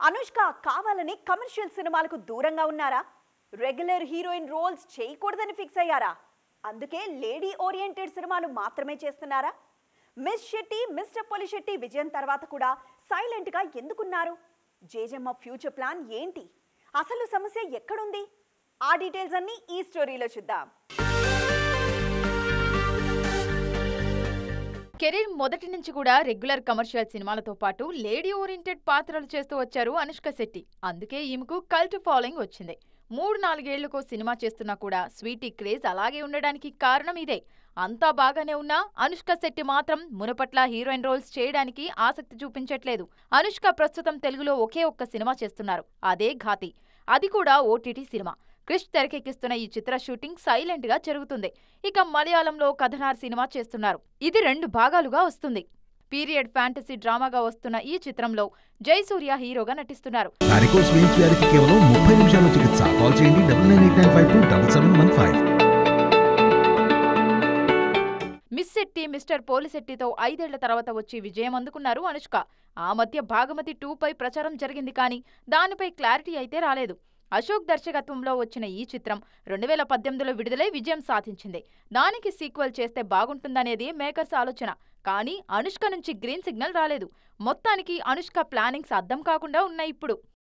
అనుష్క కావాలని కమర్షియల్ సినిమాలకు దూరంగా ఉన్నారా? రెగ్యులర్ హీరోయిన్ రోల్స్ చేయకూడదని ఫిక్స్ అయ్యారా? అందుకే లేడీ ఓరియంటెడ్ సినిమాలు మాత్రమే చేస్తున్నారా? మిస్ శెట్టి, మిస్టర్ పొలిశెట్టి విజయం తర్వాత కూడా సైలెంట్ గా ఎందుకున్నారు? జేజమ్మ ఫ్యూచర్ ప్లాన్ ఏంటి? అసలు సమస్య ఎక్కడుంది? ఆ డీటెయిల్స్ అన్ని ఈ స్టోరీలో చూద్దాం. కెరీర్ మొదటి నుంచి కూడా రెగ్యులర్ కమర్షియల్ సినిమాలతో పాటు లేడీ ఓరియంటెడ్ పాత్రలు చేస్తూ వచ్చారు అనుష్క శెట్టి. అందుకే ఈమెకు కల్ట్ ఫాలోయింగ్ వచ్చింది. 3-4 ఏళ్లకో సినిమా చేస్తున్నా కూడా స్వీటీ క్రేజ్ అలాగే ఉండడానికి కారణం ఇదే. అంతా బాగానే ఉన్నా అనుష్క శెట్టి మాత్రం మునుపట్ల హీరోయిన్ రోల్స్ చేయడానికి ఆసక్తి చూపించట్లేదు. అనుష్క ప్రస్తుతం తెలుగులో ఒకే ఒక్క సినిమా చేస్తున్నారు, అదే ఘాతి. అది కూడా ఓటీటీ సినిమా. క్రిష్ తెరకెక్కిస్తున్న ఈ చిత్ర షూటింగ్ సైలెంట్ గా జరుగుతుంది. ఇక మలయాళంలో కథనార్ సినిమా చేస్తున్నారు. ఇది 2 భాగాలుగా వస్తుంది. పీరియడ్ ఫ్యాంటసీ డ్రామాగా వస్తున్న ఈ చిత్రంలో జయసూర్య హీరోగా నటిస్తున్నారు. కేవలం 30 నిమిషాల చికిత్స. కాల్ చేయండి 9989527715. మిస్ శెట్టి, మిస్టర్ పోలిశెట్టితో 5 ఏళ్ల తర్వాత వచ్చి విజయం అందుకున్నారు అనుష్క. ఆ మధ్య భాగమతి 2 పై ప్రచారం జరిగింది కానీ దానిపై క్లారిటీ అయితే రాలేదు. అశోక్ దర్శకత్వంలో వచ్చిన ఈ చిత్రం 2018లో విడుదలై విజయం సాధించింది. దానికి సీక్వెల్ చేస్తే బాగుంటుందనేది మేకర్స్ ఆలోచన. కానీ అనుష్క నుంచి గ్రీన్ సిగ్నల్ రాలేదు. మొత్తానికి అనుష్క ప్లానింగ్స్ అర్థం కాకుండా ఉన్నాయి ఇప్పుడు.